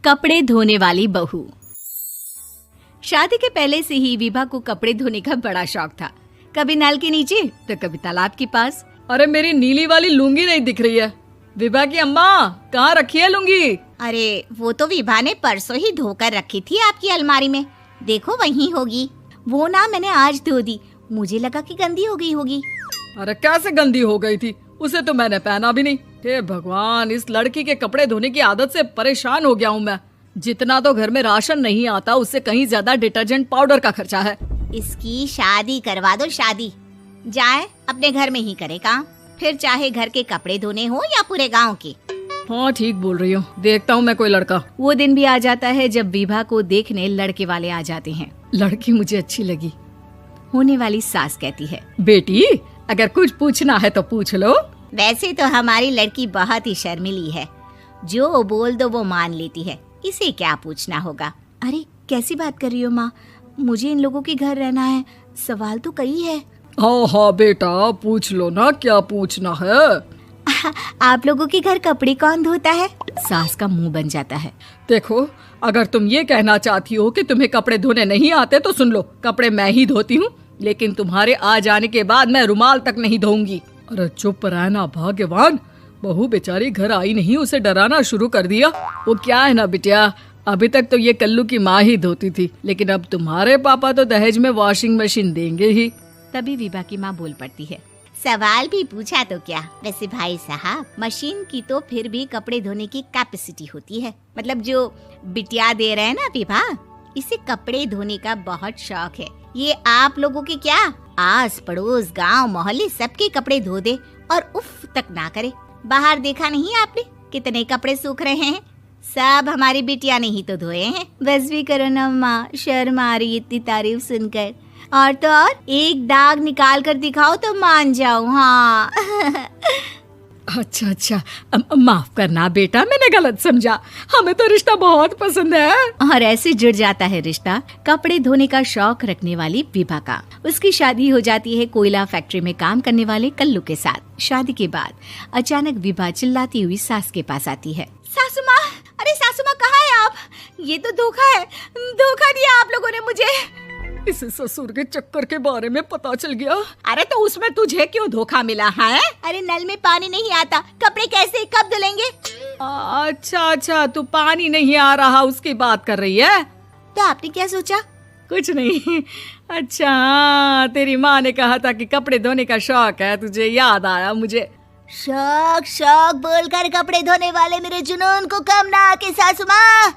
कपड़े धोने वाली बहू। शादी के पहले से ही विभा को कपड़े धोने का बड़ा शौक था। कभी नल के नीचे तो कभी तालाब के पास। अरे मेरी नीली वाली लुंगी नहीं दिख रही है। विभा की अम्मा, कहाँ रखी है लुंगी? अरे वो तो विभा ने परसों ही धोकर रखी थी आपकी अलमारी में, देखो वहीं होगी। वो ना मैंने आज धो दी, मुझे लगा कि गंदी हो गई होगी। अरे कैसे गंदी हो गई थी? उसे तो मैंने पहना भी नहीं। हे भगवान, इस लड़की के कपड़े धोने की आदत से परेशान हो गया हूँ मैं। जितना तो घर में राशन नहीं आता, उससे कहीं ज्यादा डिटर्जेंट पाउडर का खर्चा है। इसकी शादी करवा दो, शादी जाए अपने घर में ही करे काम, फिर चाहे घर के कपड़े धोने हो या पूरे गांव के। हाँ ठीक बोल रही हूँ, देखता हूँ मैं कोई लड़का। वो दिन भी आ जाता है जब विभा को देखने लड़के वाले आ जाते हैं। लड़की मुझे अच्छी लगी। होने वाली सास कहती है, बेटी अगर कुछ पूछना है तो पूछ लो। वैसे तो हमारी लड़की बहुत ही शर्मीली है, जो बोल दो वो मान लेती है, इसे क्या पूछना होगा। अरे कैसी बात कर रही हो माँ, मुझे इन लोगों के घर रहना है, सवाल तो कई है। हाँ हाँ बेटा, पूछ लो ना, क्या पूछना है। आप लोगों के घर कपड़े कौन धोता है? सास का मुंह बन जाता है। देखो, अगर तुम ये कहना चाहती हो कि तुम्हें कपड़े धोने नहीं आते तो सुन लो, कपड़े मैं ही धोती हूँ, लेकिन तुम्हारे आ जाने के बाद मैं रुमाल तक नहीं धोऊंगी। अरे चुप रहना भाग्यवान, बहू बेचारी घर आई नहीं, उसे डराना शुरू कर दिया। वो क्या है ना बिटिया, अभी तक तो ये कल्लू की माँ ही धोती थी, लेकिन अब तुम्हारे पापा तो दहेज में वॉशिंग मशीन देंगे ही। तभी विभा की माँ बोल पड़ती है, सवाल भी पूछा तो क्या। वैसे भाई साहब, मशीन की तो फिर भी कपड़े धोने की कैपेसिटी होती है। मतलब जो बिटिया दे रहे हैं ना विभा, इसे कपड़े धोने का बहुत शौक है। ये आप लोगों के क्या, आस पड़ोस गांव मोहल्ले सबके कपड़े धो दे और उफ तक ना करे। बाहर देखा नहीं आपने कितने कपड़े सूख रहे हैं? सब हमारी बिटिया ने ही तो धोए हैं। बस भी करो ना माँ, शर्म आ रही इतनी तारीफ सुनकर। और तो और एक दाग निकाल कर दिखाओ तो मान जाओ। हाँ अच्छा, माफ करना बेटा, मैंने गलत समझा। हमें तो रिश्ता बहुत पसंद है। और ऐसे जुड़ जाता है रिश्ता कपड़े धोने का शौक रखने वाली विभा का। उसकी शादी हो जाती है कोयला फैक्ट्री में काम करने वाले कल्लू के साथ। शादी के बाद अचानक विभा चिल्लाती हुई सास के पास आती है। सासू माँ, अरे सासू माँ कहाँ है आप? ये तो धोखा है, धोखा दिया आप लोगों ने मुझे। इसे ससुर के चक्कर के बारे में पता चल गया। अरे तो उसमें तुझे क्यों धोखा मिला है? अरे नल में पानी नहीं आता, कपड़े कैसे कब धुलेंगे? अच्छा, तू पानी नहीं आ रहा उसकी बात कर रही है। तो आपने क्या सोचा? कुछ नहीं। अच्छा, तेरी माँ ने कहा था कि कपड़े धोने का शौक है तुझे, याद आया मुझे। शौक बोलकर कपड़े धोने वाले मेरे जुनून को कम ना आके सासू माँ,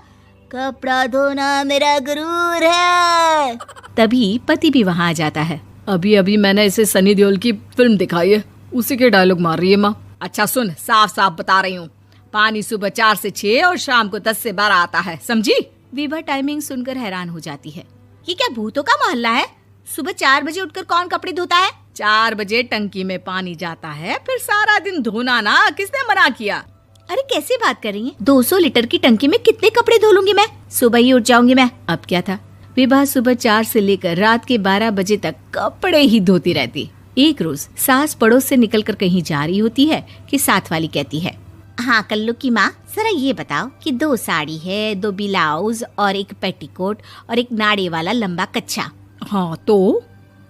कपड़ा धोना मेरा गुरूर है। तभी पति भी वहाँ आ जाता है। अभी मैंने इसे सनी देओल की फिल्म दिखाई है, उसी के डायलॉग मार रही है माँ। अच्छा सुन, साफ साफ बता रही हूँ, पानी सुबह 4 से 6 और शाम को 10 से 12 आता है, समझी? विभा टाइमिंग सुनकर हैरान हो जाती है। ये क्या भूतों का मोहल्ला है? सुबह 4 बजे उठकर कौन कपड़े धोता है? 4 बजे टंकी में पानी जाता है, फिर सारा दिन धोना ना, किसने मना किया? अरे कैसी बात कर रही हैं? 200 लीटर की टंकी में कितने कपड़े धो लूंगी मैं? सुबह ही उठ जाऊंगी मैं। अब क्या था, विभा सुबह 4 से लेकर रात के 12 बजे तक कपड़े ही धोती रहती। एक रोज सास पड़ोस से निकलकर कहीं जा रही होती है कि साथ वाली कहती है, हाँ कल्लू की माँ, जरा ये बताओ कि 2 साड़ी है, 2 ब्लाउज और एक पेटीकोट और एक नाड़े वाला लंबा कच्छा। हाँ तो?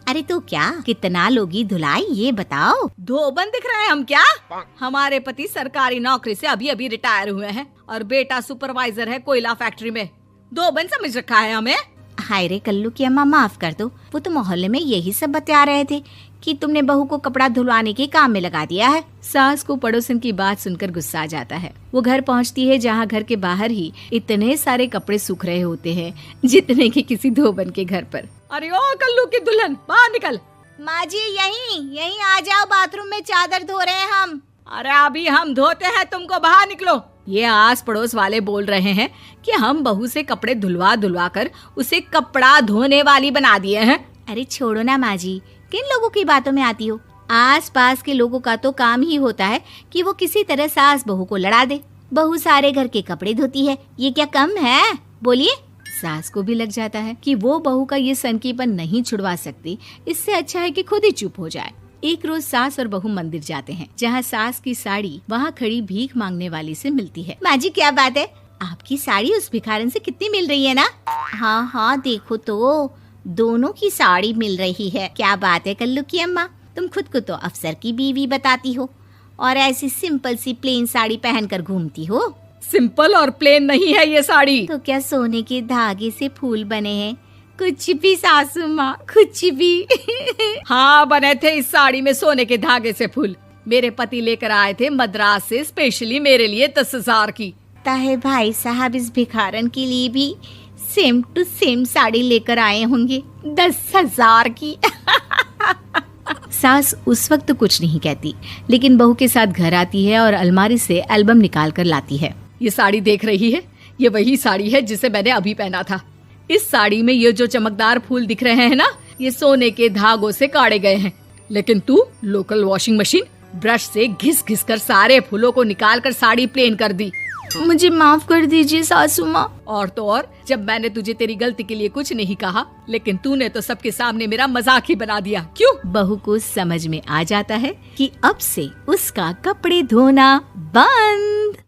अरे तो क्या, कितना लोगी धुलाई ये बताओ। धोबन दिख रहे हैं हम क्या? हमारे पति सरकारी नौकरी से अभी रिटायर हुए हैं और बेटा सुपरवाइजर है कोयला फैक्ट्री में। धोबन समझ रखा है हमें? हाय रे कल्लू की अम्मा, माफ कर दो, वो तो मोहल्ले में यही सब बता रहे थे कि तुमने बहू को कपड़ा धुलवाने के काम में लगा दिया है। सास को पड़ोसन की बात सुनकर गुस्सा आ जाता है। वो घर पहुंचती है जहां घर के बाहर ही इतने सारे कपड़े सूख रहे होते हैं जितने कि किसी धोबन के घर पर। अरे ओ कल्लू की दुल्हन, बाहर निकल। माँ जी यहीं आ जाओ, बाथरूम में चादर धो रहे हैं हम। अरे अभी हम धोते हैं, तुमको बाहर निकलो। ये आस पड़ोस वाले बोल रहे हैं कि हम बहू से कपड़े धुलवा कर उसे कपड़ा धोने वाली बना दिए हैं। अरे छोड़ो ना माँ जी, किन लोगों की बातों में आती हो? आस पास के लोगों का तो काम ही होता है कि वो किसी तरह सास बहू को लड़ा दे। बहू सारे घर के कपड़े धोती है, ये क्या कम है? बोलिए। सास को भी लग जाता है कि वो बहू का ये सनकीपन नहीं छुड़वा सकती, इससे अच्छा है कि खुद ही चुप हो जाए। एक रोज सास और बहू मंदिर जाते हैं, जहाँ सास की साड़ी वहाँ खड़ी भीख मांगने वाली से मिलती है। माँ जी क्या बात है, आपकी साड़ी उस भिखारन से कितनी मिल रही है ना? हाँ हाँ देखो तो, दोनों की साड़ी मिल रही है। क्या बात है कल्लू की अम्मा, तुम खुद को तो अफसर की बीवी बताती हो और ऐसी सिंपल सी प्लेन साड़ी पहनकर घूमती हो। सिंपल और प्लेन नहीं है ये साड़ी। तो क्या सोने के धागे से फूल बने हैं? कुछ भी सासू माँ, कुछ भी। हाँ बने थे इस साड़ी में सोने के धागे से फूल। मेरे पति लेकर आए थे मद्रास से स्पेशली मेरे लिए 10,000 की। ताहे भाई साहब इस भिखारन के लिए भी सेम टू सेम साड़ी लेकर आए होंगे 10,000 की। सास उस वक्त तो कुछ नहीं कहती, लेकिन बहू के साथ घर आती है और अलमारी से एल्बम निकाल कर लाती है। ये साड़ी देख रही है, ये वही साड़ी है जिसे मैंने अभी पहना था। इस साड़ी में ये जो चमकदार फूल दिख रहे हैं ना, ये सोने के धागों से काढ़े गए हैं। लेकिन तू लोकल वॉशिंग मशीन ब्रश से घिस घिस कर सारे फूलों को निकाल कर साड़ी प्लेन कर दी। मुझे माफ कर दीजिए सासू माँ। और तो और, जब मैंने तुझे तेरी गलती के लिए कुछ नहीं कहा, लेकिन तूने तो सबके सामने मेरा मजाक ही बना दिया। क्यों? बहू को समझ में आ जाता है कि अब से उसका कपड़े धोना बंद।